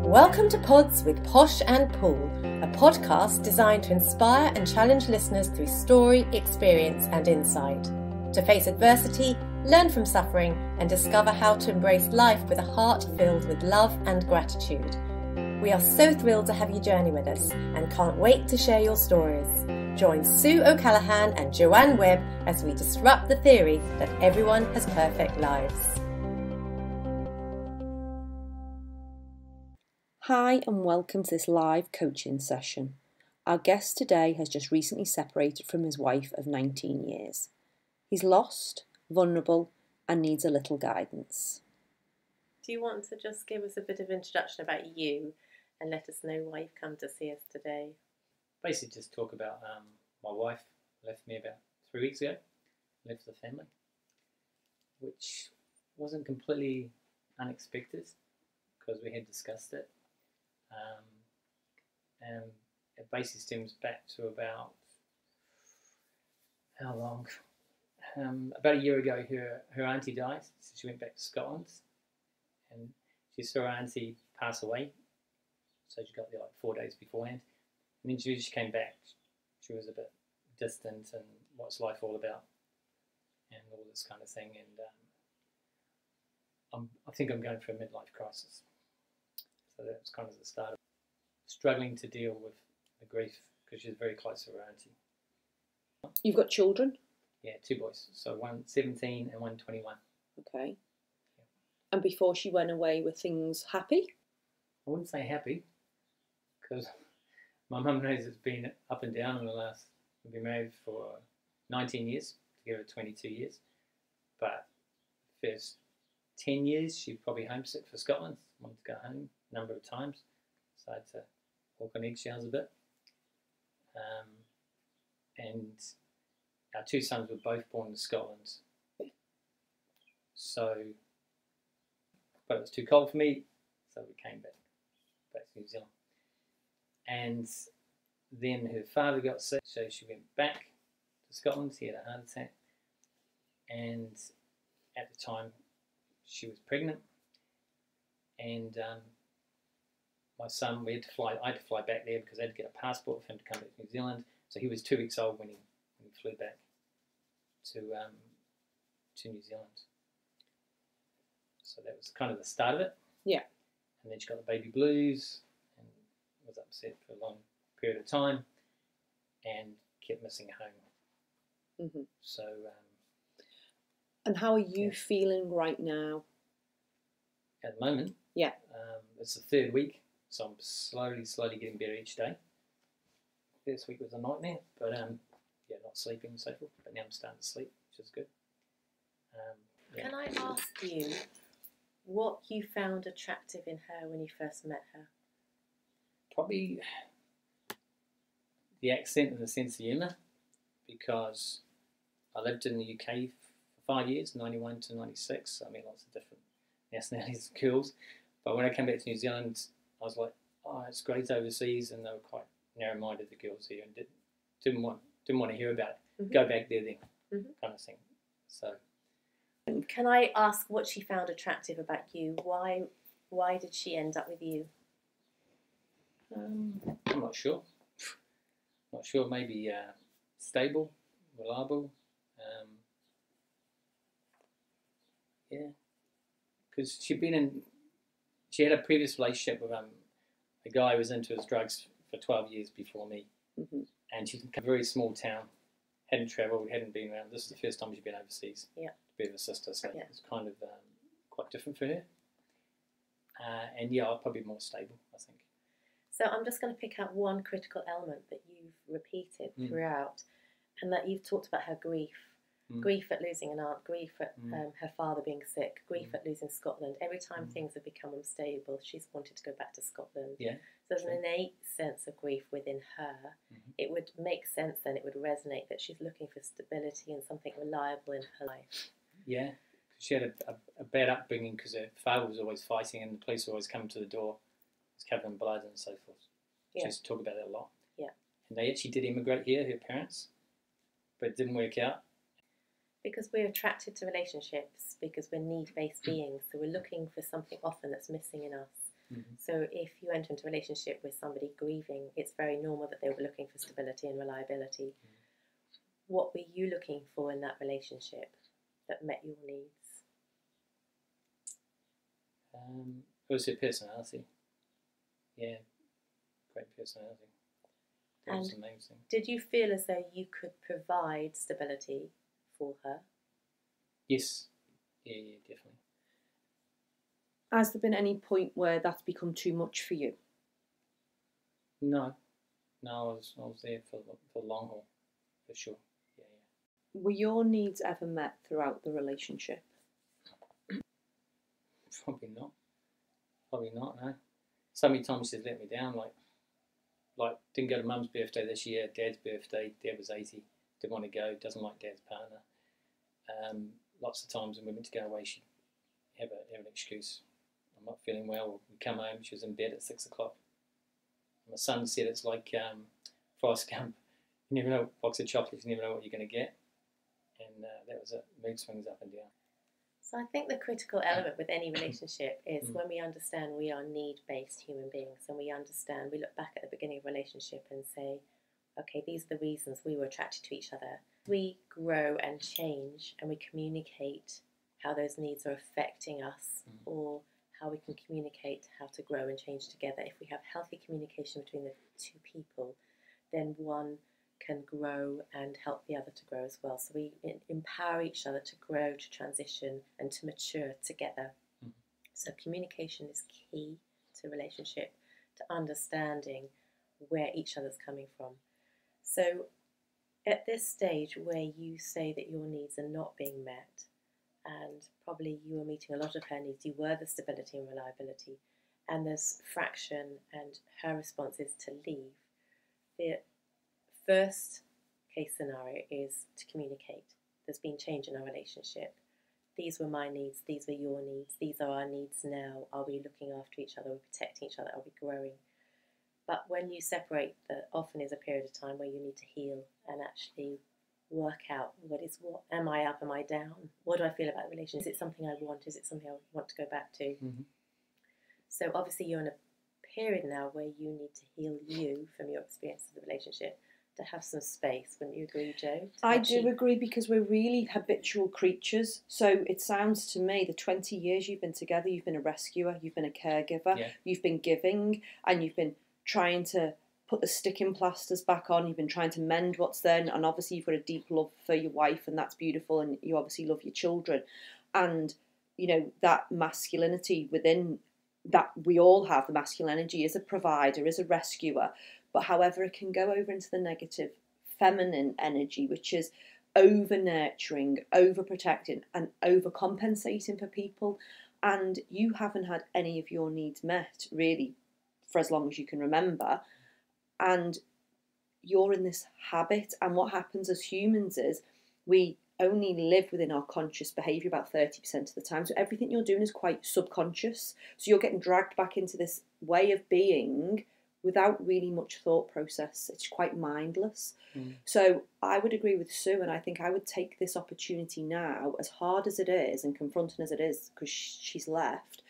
Welcome to Pods with Posh and Paul, a podcast designed to inspire and challenge listeners through story, experience and insight. To face adversity, learn from suffering and discover how to embrace life with a heart filled with love and gratitude. We are so thrilled to have you journey with us and can't wait to share your stories. Join Sue O'Callaghan and Joanne Webb as we disrupt the theory that everyone has perfect lives. Hi and welcome to this live coaching session. Our guest today has just recently separated from his wife of 19 years. He's lost, vulnerable and needs a little guidance. Do you want to just give us a bit of introduction about you and let us know why you've come to see us today? Basically just talk about my wife left me about 3 weeks ago, left the family, which wasn't completely unexpected because we had discussed it. And it basically stems back to about, how long? About a year ago, her auntie died, so she went back to Scotland, and she saw her auntie pass away, so she got there like 4 days beforehand, and then she came back. She was a bit distant and what's life all about, and all this kind of thing, and I think I'm going through a midlife crisis. So that was kind of the start of struggling to deal with the grief because she's very close to her auntie. You've got children? Yeah, 2 boys. So one 17 and one 21. Okay. Yeah. And before she went away, were things happy? I wouldn't say happy because my mum knows it's been up and down in the last, we've been married for 19 years, together 22 years. But first 10 years, she was probably homesick for Scotland, wanted to go home a number of times, so I had to walk on eggshells a bit. And our 2 sons were both born in Scotland, so, but it was too cold for me, so we came back to New Zealand. And then her father got sick, so she went back to Scotland. He had a heart attack, and at the time she was pregnant, and my son, I had to fly back there because I had to get a passport for him to come back to New Zealand. So he was 2 weeks old when he flew back to New Zealand. So that was kind of the start of it. Yeah. And then she got the baby blues and was upset for a long period of time and kept missing home. Mm-hmm. So. And how are you feeling right now? At the moment? Yeah. It's the 3rd week, so I'm slowly getting better each day. First week was a nightmare, but not sleeping and so forth. But now I'm starting to sleep, which is good. Yeah. Can I ask you what you found attractive in her when you first met her? Probably the accent and the sense of humour, because I lived in the UK for 5 years, 91 to 96. I mean, lots of different nationalities and girls. But when I came back to New Zealand, I was like, oh, it's great overseas, and they were quite narrow-minded, the girls here, and didn't want to hear about it. Mm-hmm. Go back there then, mm-hmm. kind of thing. So, can I ask what she found attractive about you? Why did she end up with you? I'm not sure. Maybe stable, reliable. Yeah, because she had a previous relationship with a guy who was into his drugs for 12 years before me. Mm-hmm. And she's from a very small town, hadn't travelled, hadn't been around. This is the first time she'd been overseas. Yeah. To be with her sister, so yeah. It was kind of quite different for her. And yeah, I'm probably more stable, I think. So I'm just going to pick out one critical element that you've repeated throughout, and that you've talked about her grief. Grief at losing an aunt, grief at her father being sick, grief at losing Scotland. Every time things have become unstable, she's wanted to go back to Scotland. Yeah, so there's an innate sense of grief within her. Mm-hmm. It would make sense then, it would resonate that she's looking for stability and something reliable in her life. Yeah, she had a bad upbringing because her father was always fighting and the police were always coming to the door. It was covered in blood and so forth. She used to talk about it a lot. Yeah. And they actually did immigrate here, her parents, but it didn't work out. Because we're attracted to relationships, because we're need-based beings, so we're looking for something often that's missing in us. So if you enter into a relationship with somebody grieving, it's very normal that they were looking for stability and reliability. What were you looking for in that relationship that met your needs? It was her personality. Yeah, great personality. That was the main thing. Did you feel as though you could provide stability for her? Yes. Yeah, definitely. Has there been any point where that's become too much for you? No, I was there for the long haul, for sure. Yeah. Were your needs ever met throughout the relationship? Probably not. No. So many times she's let me down. Like didn't go to Mum's birthday this year. Dad's birthday. Dad was 80. Didn't want to go. Doesn't like Dad's partner. Lots of times when we went to go away, she'd have an excuse. I'm not feeling well. We come home. She was in bed at 6 o'clock. My son said it's like Forrest Gump. You never know, a box of chocolates. You never know what you're going to get. And that was it. Mood swings up and down. So I think the critical element with any relationship is when we understand we are need-based human beings, and we look back at the beginning of a relationship and say, okay, these are the reasons we were attracted to each other. We grow and change, and we communicate how those needs are affecting us, or how we can communicate how to grow and change together. If we have healthy communication between the two people, then one can grow and help the other to grow as well. So we empower each other to grow, to transition, and to mature together. So communication is key to relationship, to understanding where each other's coming from. So at this stage where you say that your needs are not being met, and probably you were meeting a lot of her needs, you were the stability and reliability, and there's fraction and her response is to leave, the first case scenario is to communicate. There's been change in our relationship. These were my needs, these were your needs, these are our needs now. Are we looking after each other? Are we protecting each other? Are we growing? But when you separate, there often is a period of time where you need to heal and actually work out what. Am I up? Am I down? What do I feel about the relationship? Is it something I want? Is it something I want to go back to? So obviously you're in a period now where you need to heal you from your experience of the relationship, to have some space. Wouldn't you agree, Jo? I do agree, because we're really habitual creatures. So it sounds to me, the 20 years you've been together, you've been a rescuer, you've been a caregiver, you've been giving, and you've been trying to put the sticking plasters back on, you've been trying to mend what's there, and obviously you've got a deep love for your wife, and that's beautiful, and you obviously love your children. And, you know, that masculinity within that we all have, the masculine energy, is a provider, is a rescuer. But however, it can go over into the negative feminine energy, which is over nurturing, over protecting, and over compensating for people. And you haven't had any of your needs met, really, for as long as you can remember. And you're in this habit. And what happens as humans is we only live within our conscious behaviour about 30% of the time. So everything you're doing is quite subconscious. So you're getting dragged back into this way of being without really much thought process. It's quite mindless. So I would agree with Sue, and I think I would take this opportunity now, as hard as it is and confronting as it is because she's left,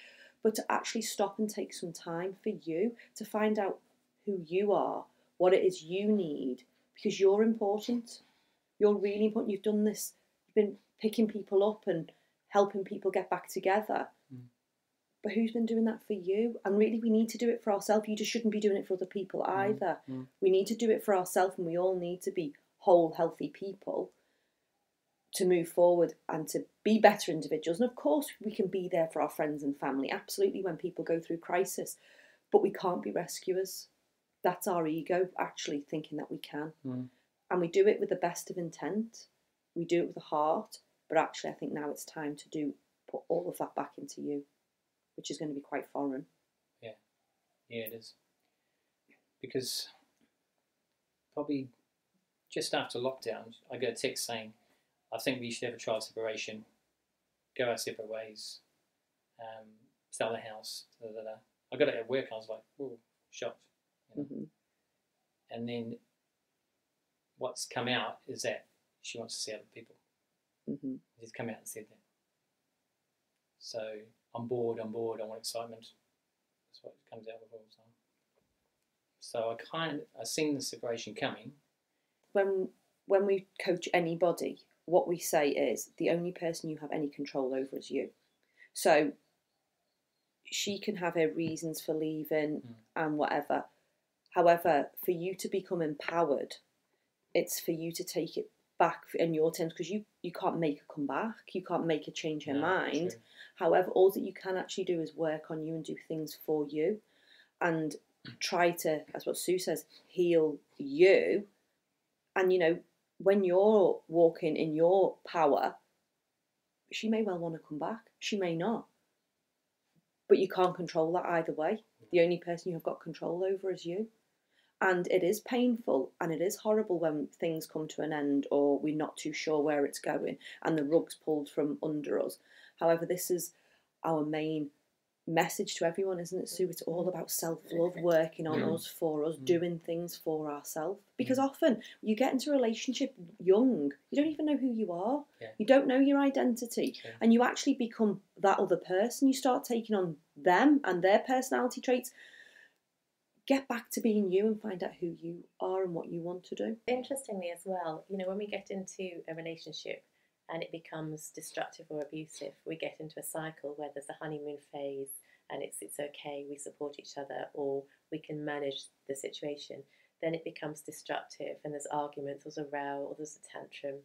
but to actually stop and take some time for you to find out who you are, what it is you need, because you're important. You're really important. You've done this, you've been picking people up and helping people get back together. But who's been doing that for you? And really, we need to do it for ourselves. You just shouldn't be doing it for other people either. We need to do it for ourselves, and we all need to be whole, healthy people to move forward and to be better individuals. And of course, we can be there for our friends and family, absolutely, when people go through crisis. But we can't be rescuers. That's our ego, actually, thinking that we can. And we do it with the best of intent. We do it with the heart. But actually, I think now it's time to put all of that back into you, which is going to be quite foreign. Yeah, it is. Because probably just after lockdown, I got a text saying, I think we should have a trial separation, go our separate ways, sell the house, da, da, da. I got it at work, I was like, oh, shocked. You know? And then what's come out is that she wants to see other people. She's come out and said that. So I'm bored, I want excitement. That's what it comes out with all the time. So I've seen the separation coming. When we coach anybody, what we say is the only person you have any control over is you. So she can have her reasons for leaving and whatever. However, for you to become empowered, it's for you to take it back in your terms, because you can't make her come back. You can't make her change her mind. True. However, all that you can actually do is work on you and do things for you and try to, that's what Sue says, heal you. And, you know, when you're walking in your power, she may well want to come back. She may not. But you can't control that either way. The only person you have got control over is you. And it is painful and it is horrible when things come to an end or we're not too sure where it's going and the rug's pulled from under us. However, this is our main message to everyone, isn't it, Sue? It's all about self-love, working on us, for us, doing things for ourselves. Because often you get into a relationship young, you don't even know who you are. Yeah. You don't know your identity. True. And you actually become that other person. You start taking on them and their personality traits. Get back to being you and find out who you are and what you want to do. Interestingly as well, you know, when we get into a relationship and it becomes destructive or abusive, we get into a cycle where there's a honeymoon phase and it's okay, we support each other, or we can manage the situation. Then it becomes destructive and there's arguments, or there's a row, or there's a tantrum,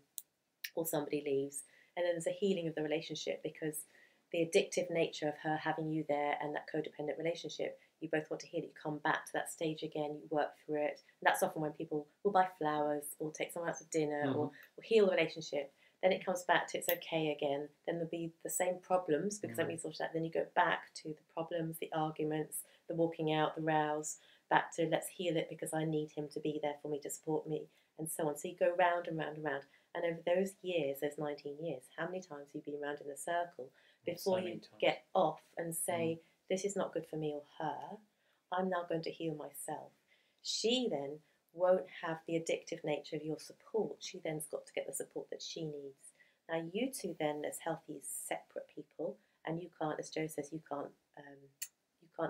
or somebody leaves. And then there's a healing of the relationship, because the addictive nature of her having you there and that codependent relationship, you both want to heal it. You come back to that stage again, you work through it. And that's often when people will buy flowers or take someone out to dinner or heal the relationship. Then it comes back to it's okay again. Then there'll be the same problems because that means that. Then you go back to the problems, the arguments, the walking out, the rows, back to let's heal it because I need him to be there for me, to support me, and so on. So you go round and round and round. And over those years, those 19 years, how many times have you been round in a circle before you get off and say, this is not good for me or her, I'm now going to heal myself. She then won't have the addictive nature of your support. She then's got to get the support that she needs. Now you two then, as healthy separate people, and you can't, as Jo says, you can't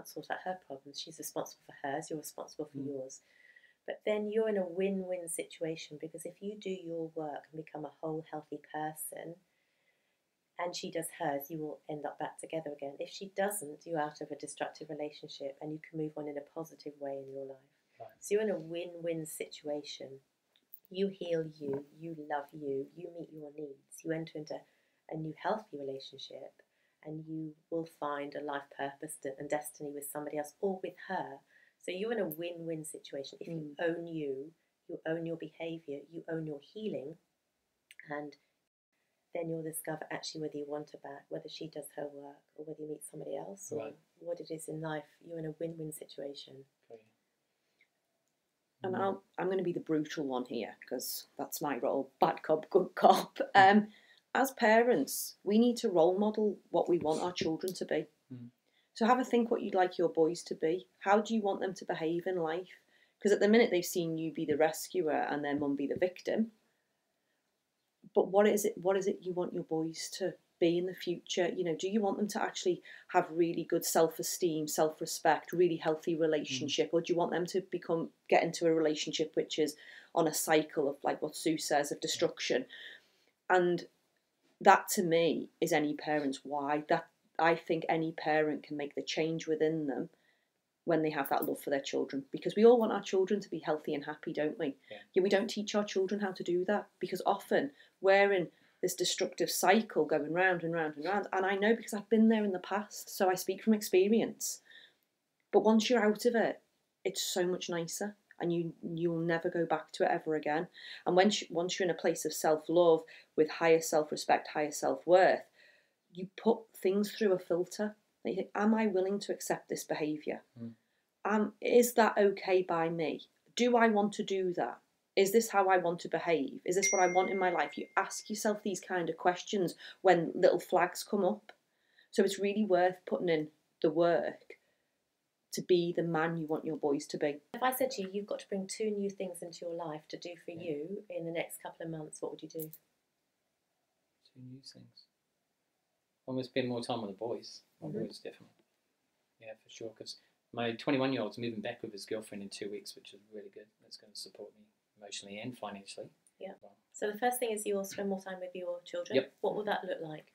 sort out her problems. She's responsible for hers, you're responsible for yours. But then you're in a win-win situation, because if you do your work and become a whole healthy person, and she does hers, you will end up back together again. If she doesn't, you're out of a destructive relationship and you can move on in a positive way in your life. Right. So you're in a win-win situation. You heal you, you love you, you meet your needs, you enter into a new healthy relationship, and you will find a life purpose and destiny with somebody else or with her. So you're in a win-win situation. If you own you own your behaviour, you own your healing, and then you'll discover actually whether you want her back, whether she does her work, or whether you meet somebody else, or what it is in life. You're in a win-win situation. Okay. And I'm going to be the brutal one here, because that's my role, bad cop, good cop. As parents, we need to role model what we want our children to be. So have a think what you'd like your boys to be. How do you want them to behave in life? Because at the minute they've seen you be the rescuer and their mum be the victim. But what is it you want your boys to be in the future? You know, do you want them to actually have really good self-esteem, self-respect, really healthy relationship? Or do you want them to get into a relationship which is on a cycle of, like what Sue says, of destruction? And that to me is any parent's why. That I think any parent can make the change within them when they have that love for their children, because we all want our children to be healthy and happy, don't we? Yeah, we don't teach our children how to do that, because often we're in this destructive cycle going round and round and round. And I know because I've been there in the past, so I speak from experience. But once you're out of it, it's so much nicer, and you'll never go back to it ever again. And once you're in a place of self-love with higher self-respect, higher self-worth, you put things through a filter. You think, am I willing to accept this behaviour? Is that okay by me? Do I want to do that? Is this how I want to behave? Is this what I want in my life? You ask yourself these kind of questions when little flags come up. So it's really worth putting in the work to be the man you want your boys to be. If I said to you, you've got to bring 2 new things into your life to do for you in the next couple of months, what would you do? 2 new things. I want to spend more time with the boys. My boys, definitely. Yeah, for sure. Because My 21-year-old's moving back with his girlfriend in 2 weeks, which is really good. That's going to support me emotionally and financially. Yeah. So the first thing is you'll spend more time with your children. Yep. What will that look like?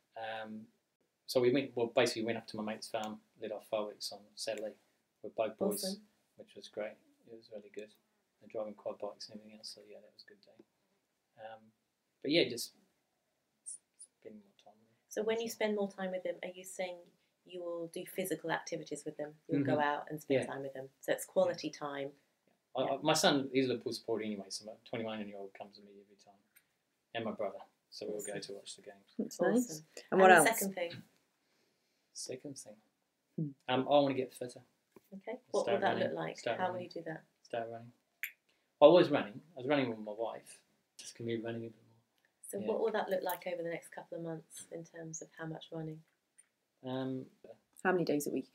So we went up to my mate's farm, lit off fireworks on Saturday with both boys, Awesome. which was great. It was really good. And driving quad bikes and everything else, so yeah, that was a good day. But yeah, just spending more time with them. So when you spend more time with them, are you saying you will do physical activities with them? You'll go out and spend time with them. So it's quality time. My son, he's a Liverpool supporter anyway, so my 21-year-old comes with me every time. And my brother. So we'll go to watch the games. That's Awesome. nice. And what else? Second thing. Second thing. I want to get fitter. Okay. What will that look like? How will you do that? Start running. I was running. I was running with my wife. Just can be running a bit more. So what will that look like over the next couple of months in terms of how much running? How many days a week?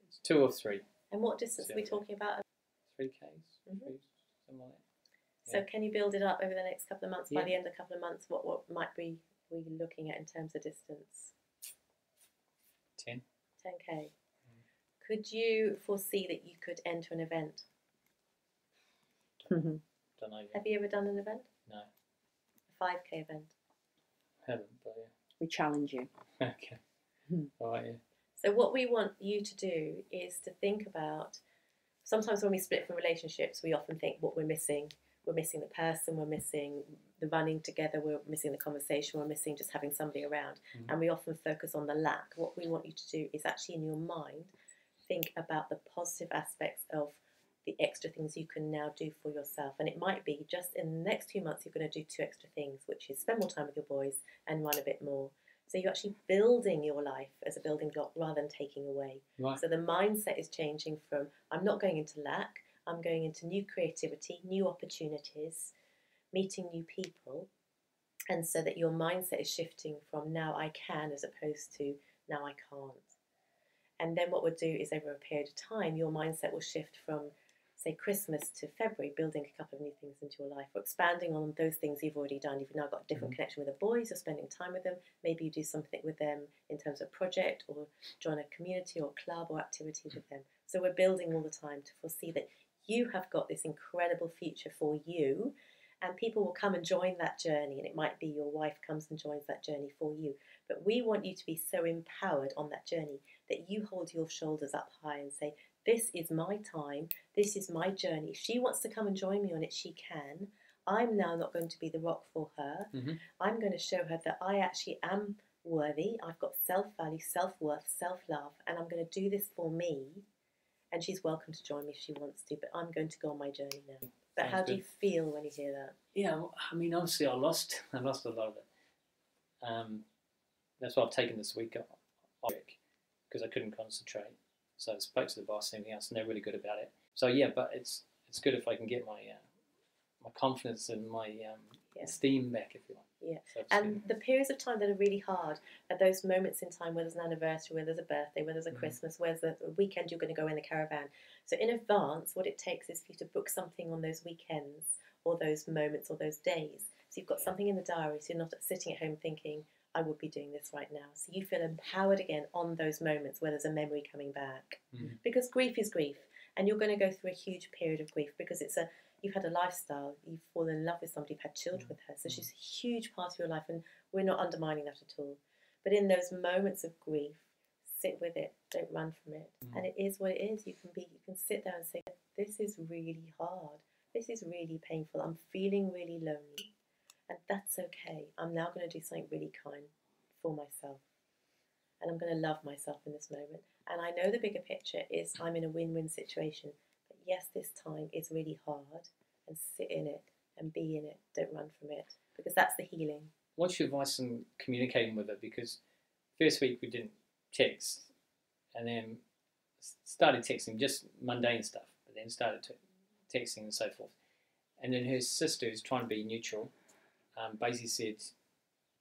It's 2 or 3. And what distance are we talking about? 3 Ks, something like that. So can you build it up over the next couple of months? By the end of a couple of months, what might we looking at in terms of distance? 10. 10K. Could you foresee that you could enter an event? Don't know yet. Have you ever done an event? No. A 5K event? I haven't, but yeah. We challenge you. Okay. All right, yeah. So what we want you to do is to think about, sometimes when we split from relationships, we often think what we're missing. We're missing the person, we're missing the running together, we're missing the conversation, we're missing just having somebody around. And we often focus on the lack. What we want you to do is actually in your mind, think about the positive aspects of the extra things you can now do for yourself. And it might be just in the next 2 months, you're going to do 2 extra things, which is spend more time with your boys and run a bit more. So you're actually building your life as a building block rather than taking away. Right. So the mindset is changing from, I'm not going into lack, I'm going into new creativity, new opportunities, meeting new people. And so that your mindset is shifting from now I can as opposed to now I can't. And then what we'll do is over a period of time, your mindset will shift from, say, Christmas to February, building a couple of new things into your life, or expanding on those things you've already done. You've now got a different connection with the boys, you're spending time with them. Maybe you do something with them in terms of project, or join a community or club or activity with them. So we're building all the time to foresee that you have got this incredible future for you, and people will come and join that journey, and it might be your wife comes and joins that journey for you. But we want you to be so empowered on that journey that you hold your shoulders up high and say, this is my time, this is my journey. If she wants to come and join me on it, she can. I'm now not going to be the rock for her. I'm going to show her that I actually am worthy. I've got self-value, self-worth, self-love, and I'm going to do this for me. And she's welcome to join me if she wants to, but I'm going to go on my journey now. But Sounds how do good. you feel when you hear that? Yeah, well, I mean, obviously I lost a lot of it. That's why I've taken this week off because I couldn't concentrate. So I spoke to the boss and everything else, and they're really good about it. So yeah, but it's good if I can get my my confidence and my esteem back, if you like. Yeah, So and the periods of time that are really hard are those moments in time where there's an anniversary, where there's a birthday, where there's a Christmas, where there's a weekend you're going to go in the caravan. So in advance, what it takes is for you to book something on those weekends or those moments or those days. So you've got something in the diary, so you're not sitting at home thinking, I would be doing this right now. So you feel empowered again on those moments where there's a memory coming back. Because grief is grief, and you're going to go through a huge period of grief because you've had a lifestyle, you've fallen in love with somebody, you've had children with her, so she's a huge part of your life, and we're not undermining that at all. But in those moments of grief, sit with it, don't run from it. And it is what it is. You can sit there and say, this is really hard, this is really painful, I'm feeling really lonely, and that's okay. I'm now going to do something really kind for myself, and I'm going to love myself in this moment. And I know the bigger picture is I'm in a win-win situation. But yes, this time is really hard, and sit in it and be in it. Don't run from it, because that's the healing. what's your advice on communicating with her? Because first week we didn't text, and then started texting just mundane stuff, but then started texting and so forth. And then her sister, who's trying to be neutral, basically said,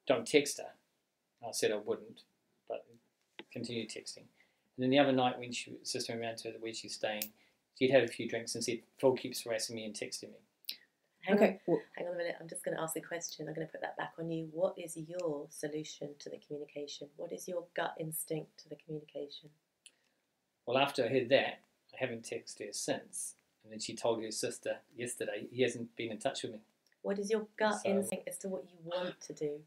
don't text her. I said I wouldn't, but continue texting. And then the other night when sister went around to where she's staying, she'd had a few drinks and said, Phil keeps harassing me and texting me. Hang on a minute, I'm just going to ask the question. I'm going to put that back on you. What is your solution to the communication? What is your gut instinct to the communication? Well, after I heard that, I haven't texted her since. And then she told her sister yesterday he hasn't been in touch with me. What is your gut instinct as to what you want to do?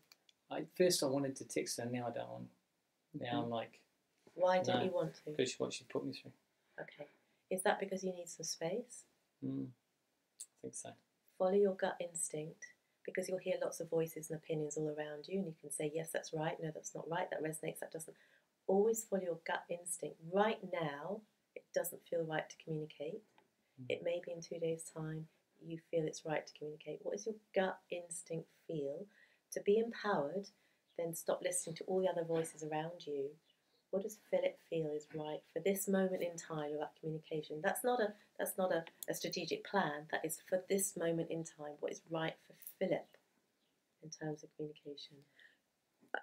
First I wanted to text her, now I don't want. Now I'm like... Why don't you want to? Because what she put me through. Okay. Is that because you need some space? I think so. Follow your gut instinct, because you'll hear lots of voices and opinions all around you, and you can say, yes, that's right, no, that's not right, that resonates, that doesn't. Always follow your gut instinct. Right now, it doesn't feel right to communicate. It may be in 2 days' time you feel it's right to communicate. What does your gut instinct feel? To be empowered, then stop listening to all the other voices around you. What does Philip feel is right for this moment in time about communication? That's not a strategic plan. That is for this moment in time. What is right for Philip in terms of communication?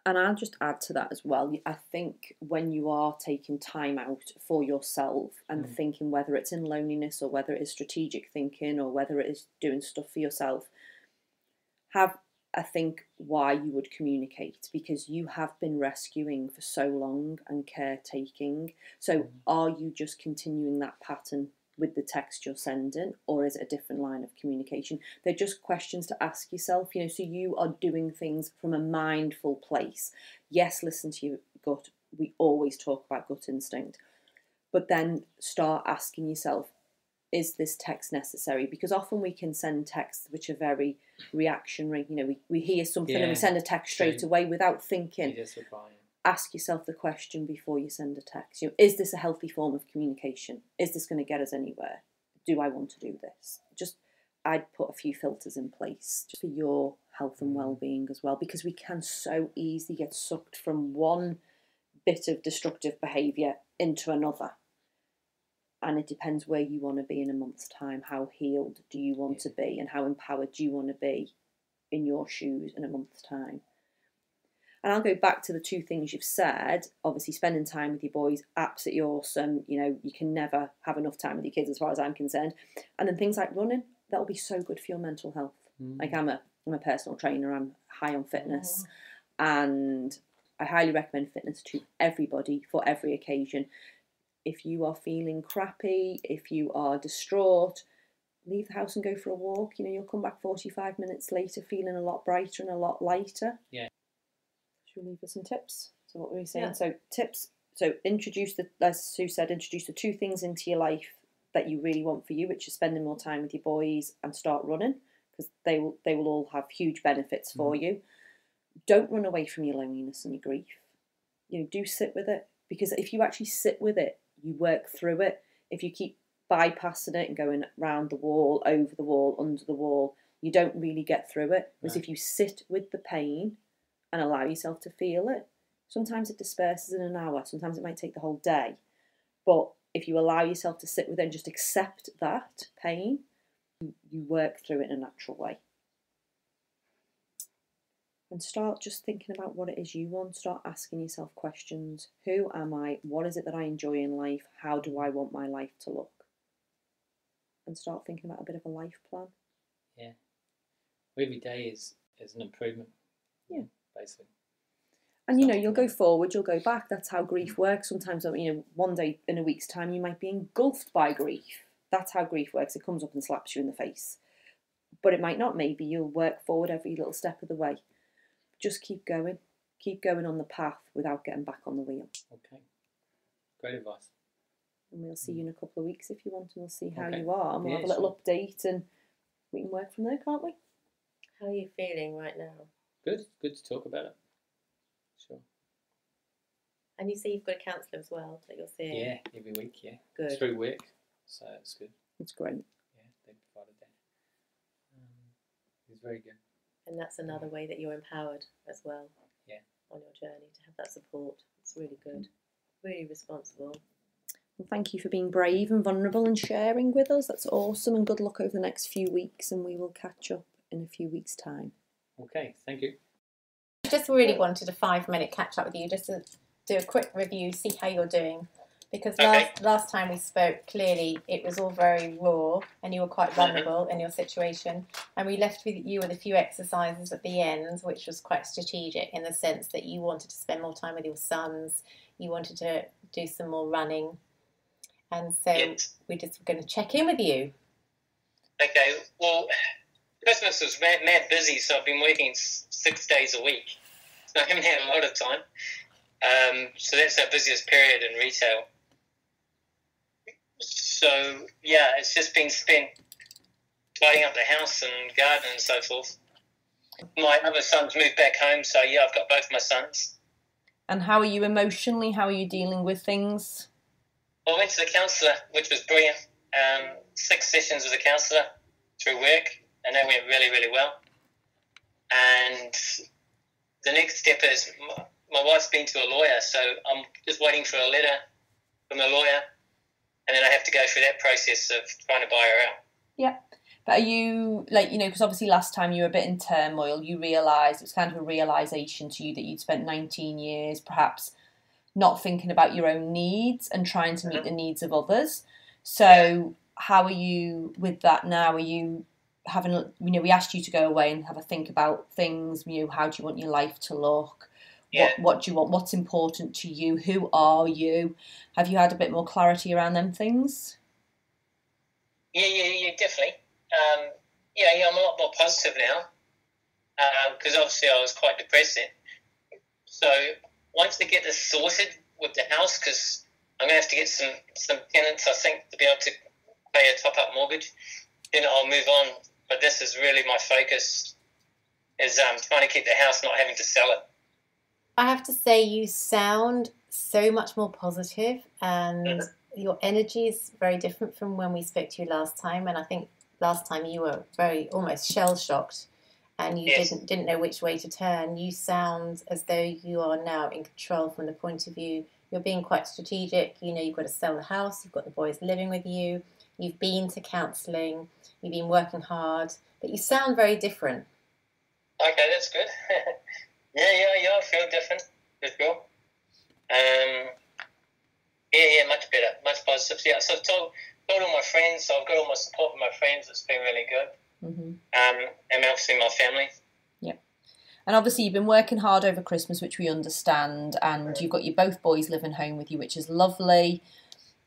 And I'll just add to that as well. I think when you are taking time out for yourself and thinking, whether it's in loneliness or whether it is strategic thinking or whether it is doing stuff for yourself, have a think why you would communicate, because you have been rescuing for so long and caretaking. So are you just continuing that pattern with the text you're sending, or is it a different line of communication? They're just questions to ask yourself, you know, so you are doing things from a mindful place. Yes, listen to your gut. We always talk about gut instinct, but then start asking yourself, is this text necessary? Because often we can send texts which are very reactionary. You know, we hear something and we send a text straight away without thinking. Ask yourself the question before you send a text. You know, is this a healthy form of communication? Is this going to get us anywhere? Do I want to do this? Just, I'd put a few filters in place just for your health and well-being as well, because we can so easily get sucked from one bit of destructive behaviour into another. And it depends where you want to be in a month's time. How healed do you want to be, and how empowered do you want to be in your shoes in a month's time? And I'll go back to the two things you've said. Obviously, spending time with your boys, absolutely awesome. You know, you can never have enough time with your kids as far as I'm concerned. And then things like running, that'll be so good for your mental health. Like I'm a personal trainer, I'm high on fitness. And I highly recommend fitness to everybody for every occasion. If you are feeling crappy, if you are distraught, leave the house and go for a walk. You know, you'll come back 45 minutes later feeling a lot brighter and a lot lighter. Yeah. Should we leave with some tips? So what were we saying? Yeah. So tips. So as Sue said, introduce the two things into your life that you really want for you, which is spending more time with your boys and start running, because they will all have huge benefits for you. Don't run away from your loneliness and your grief. You know, do sit with it, because if you actually sit with it, you work through it. If you keep bypassing it and going round the wall, over the wall, under the wall, you don't really get through it. Whereas if you sit with the pain and allow yourself to feel it, sometimes it disperses in an hour, sometimes it might take the whole day. But if you allow yourself to sit with it and just accept that pain, you work through it in a natural way. And start just thinking about what it is you want. Start asking yourself questions. Who am I? What is it that I enjoy in life? How do I want my life to look? And start thinking about a bit of a life plan. Yeah. Every day is an improvement. Yeah. Basically. And you know, you'll go forward, you'll go back. That's how grief works. Sometimes, you know, one day in a week's time, you might be engulfed by grief. That's how grief works. It comes up and slaps you in the face. But it might not. Maybe you'll work forward every little step of the way. Just keep going on the path without getting back on the wheel. Okay, great advice. And we'll see you in a couple of weeks if you want, and we'll see how you are, and we'll have a little update, and we can work from there, can't we? How are you feeling right now? Good to talk about it. Sure. And you say you've got a counsellor as well that you're seeing? Yeah, every week, yeah. Good. It's through work, so it's good. It's great. Yeah, they provided that. It's very good. And that's another way that you're empowered as well. Yeah. On your journey, to have that support. It's really good. Really responsible. Well, thank you for being brave and vulnerable and sharing with us. That's awesome, and good luck over the next few weeks, and we will catch up in a few weeks' time. Okay, thank you. I just really wanted a 5-minute catch up with you, just to do a quick review, see how you're doing. Because last time we spoke, clearly it was all very raw and you were quite vulnerable in your situation. And we left you with a few exercises at the end, which was quite strategic in the sense that you wanted to spend more time with your sons. You wanted to do some more running. And so we're just going to check in with you. Okay, well, Christmas was mad busy, so I've been working 6 days a week. So I haven't had a lot of time. So that's our busiest period in retail. So, yeah, it's just been spent tidying up the house and garden and so forth. My other son's moved back home, so yeah, I've got both my sons. And how are you emotionally? How are you dealing with things? Well, I went to the counsellor, which was brilliant. 6 sessions with a counsellor through work, and that went really, really well. And the next step is my wife's been to a lawyer, so I'm just waiting for a letter from the lawyer, and then I have to go through that process of trying to buy her out. Yeah. But are you, like, you know, because obviously last time you were a bit in turmoil, you realised, it was kind of a realisation to you that you'd spent 19 years perhaps not thinking about your own needs and trying to meet the needs of others. So how are you with that now? Are you having, you know, we asked you to go away and have a think about things, you know, how do you want your life to look? What do you want? What's important to you? Who are you? Have you had a bit more clarity around them things? Yeah, definitely. I'm a lot more positive now because obviously I was quite depressed then. So once we get this sorted with the house, because I'm going to have to get some tenants, I think, to be able to pay a top-up mortgage, then I'll move on. But this is really my focus, is trying to keep the house, not having to sell it. I have to say you sound so much more positive, and your energy is very different from when we spoke to you last time. And I think last time you were very almost shell-shocked and you didn't know which way to turn. You sound as though you are now in control from the point of view. You're being quite strategic. You know, you've got to sell the house. You've got the boys living with you. You've been to counselling. You've been working hard. But you sound very different. Okay, that's good. Yeah, I feel different. That's cool. Much better, much positive. Yeah, so I've told all my friends, so I've got all my support from my friends. It's been really good. Mm-hmm. And obviously my family. Yeah. And obviously you've been working hard over Christmas, which we understand, and you've got your both boys living home with you, which is lovely.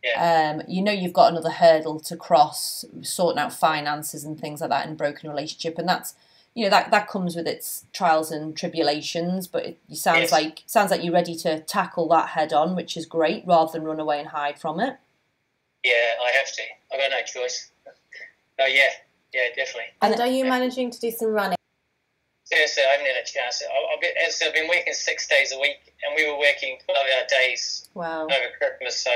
Yeah. You know you've got another hurdle to cross, sorting out finances and things like that in a broken relationship, and that's, you know, that comes with its trials and tribulations, but it sounds like you're ready to tackle that head on, which is great, rather than run away and hide from it. Yeah, I have to. I've got no choice. Oh, yeah, definitely. And are you managing to do some running? Seriously, I haven't had a chance. I've been working 6 days a week, and we were working 12-hour days over Christmas, so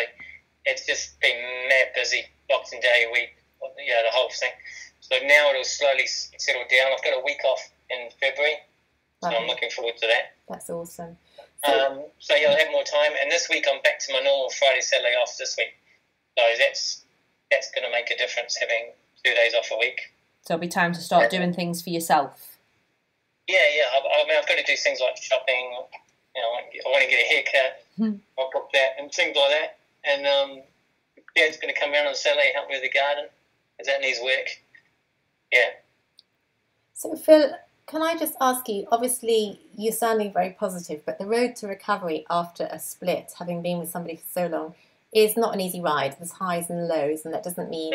it's just been mad busy, Boxing Day week, the whole thing. So now it'll slowly settle down. I've got a week off in February, so I'm looking forward to that. That's awesome. So I'll have more time. And this week I'm back to my normal Friday, Saturday off this week. So that's going to make a difference, having 2 days off a week. So it'll be time to start doing things for yourself. Yeah. I mean, I've got to do things like shopping. You know, I want to get a haircut. I'll book that and things like that. And Dad's going to come around on Saturday and help me with the garden, because that needs work. Yeah. So Phil, can I just ask you, obviously you're sounding very positive, but the road to recovery after a split, having been with somebody for so long, is not an easy ride. There's highs and lows, and that doesn't mean,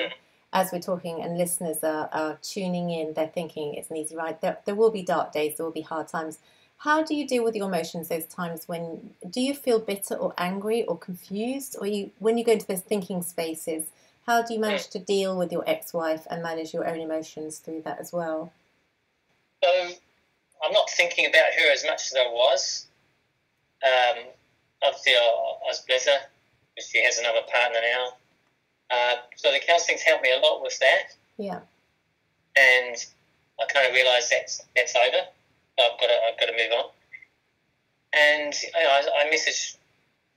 as we're talking and listeners are tuning in, they're thinking it's an easy ride. There will be dark days, there will be hard times. How do you deal with your emotions those times when, do you feel bitter or angry or confused? Or when you go into those thinking spaces, how do you manage to deal with your ex-wife and manage your own emotions through that as well? So I'm not thinking about her as much as I was. Obviously, I was better because she has another partner now. So the counselling's helped me a lot with that. Yeah. And I kind of realised that's over. I've got to move on. And I messaged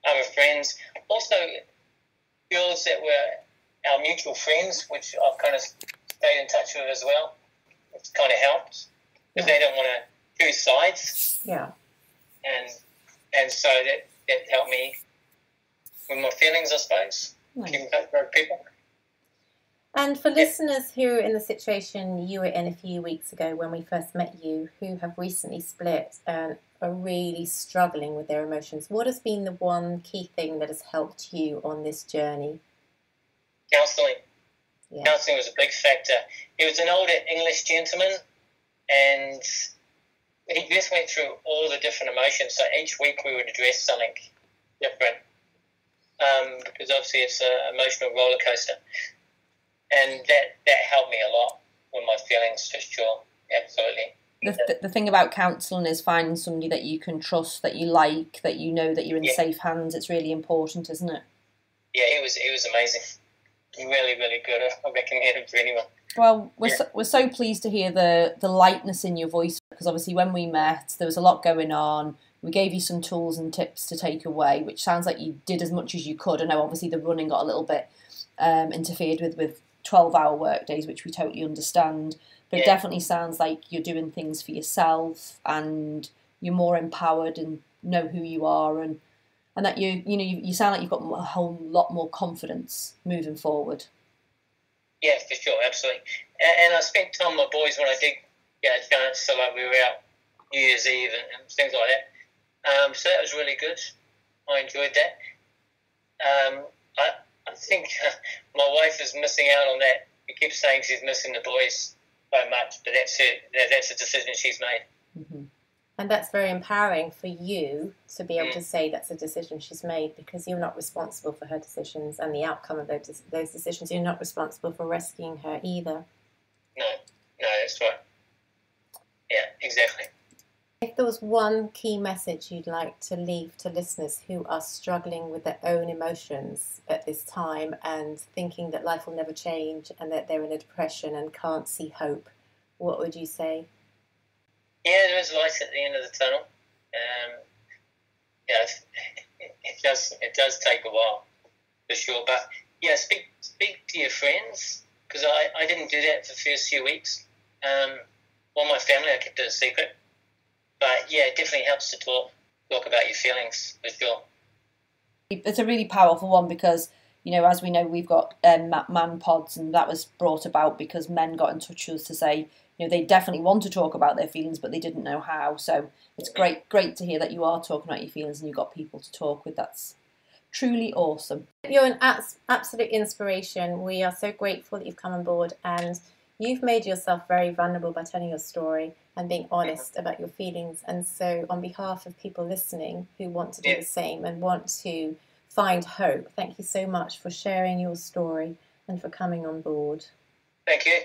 other friends, also girls that were our mutual friends, which I've kind of stayed in touch with as well. It's kind of helped because they don't want to choose sides. Yeah. And so that helped me with my feelings, I suppose. Nice. Keeping touch with people. And for listeners who are in the situation you were in a few weeks ago when we first met you, who have recently split and are really struggling with their emotions, what has been the one key thing that has helped you on this journey? Counselling. Yeah. Counselling was a big factor. He was an older English gentleman, and he just went through all the different emotions. So each week we would address something different, because obviously it's an emotional roller coaster, and that helped me a lot with my feelings, for sure. Absolutely. The thing about counselling is finding somebody that you can trust, that you like, that you know that you're in safe hands. It's really important, isn't it? Yeah, he was amazing. Really, really good. I recommend him to anyone. Well, we're so pleased to hear the lightness in your voice, because obviously when we met there was a lot going on. We gave you some tools and tips to take away, which sounds like you did as much as you could. I know obviously the running got a little bit interfered with 12-hour work days, which we totally understand. But it definitely sounds like you're doing things for yourself and you're more empowered and know who you are, and that you sound like you've got a whole lot more confidence moving forward. Yeah, for sure, absolutely. And I spent time with my boys when I did get a chance. So like we were out New Year's Eve and things like that. So that was really good. I enjoyed that. I think my wife is missing out on that. She keeps saying she's missing the boys so much, but that's it. That's a decision she's made. Mm-hmm. And that's very empowering for you to be able to say that's a decision she's made, because you're not responsible for her decisions and the outcome of those decisions. You're not responsible for rescuing her either. No, that's right. Yeah, exactly. If there was one key message you'd like to leave to listeners who are struggling with their own emotions at this time and thinking that life will never change and that they're in a depression and can't see hope, what would you say? Yeah, there is light at the end of the tunnel. Yeah, it does take a while, for sure. But yeah, speak to your friends, because I didn't do that for the first few weeks. Well, my family, I kept it a secret. But yeah, it definitely helps to talk about your feelings, for sure. It's a really powerful one because, as we know, we've got man pods, and that was brought about because men got in touch with us to say, they definitely want to talk about their feelings, but they didn't know how. So it's great to hear that you are talking about your feelings and you've got people to talk with. That's truly awesome. You're an absolute inspiration. We are so grateful that you've come on board, and you've made yourself very vulnerable by telling your story and being honest about your feelings. And so on behalf of people listening who want to do the same and want to find hope, thank you so much for sharing your story and for coming on board. Thank you.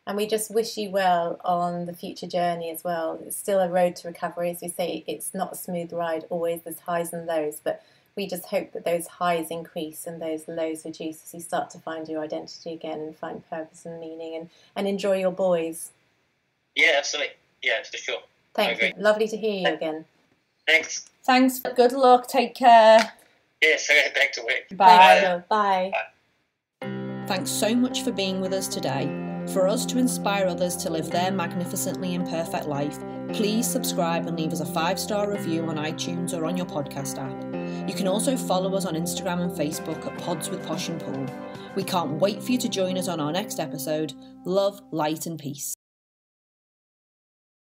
And we just wish you well on the future journey as well. It's still a road to recovery. As we say, it's not a smooth ride always. There's highs and lows, but we just hope that those highs increase and those lows reduce as you start to find your identity again and find purpose and meaning and enjoy your boys. Yeah, absolutely. Yeah, for sure. Thank you. Lovely to hear you again. Thanks. Good luck. Take care. Yeah, so back to work. Bye. Bye. Thanks so much for being with us today. For us to inspire others to live their magnificently imperfect life, please subscribe and leave us a 5-star review on iTunes or on your podcast app. You can also follow us on Instagram and Facebook at Pods with Posh and Pool. We can't wait for you to join us on our next episode. Love, light and peace.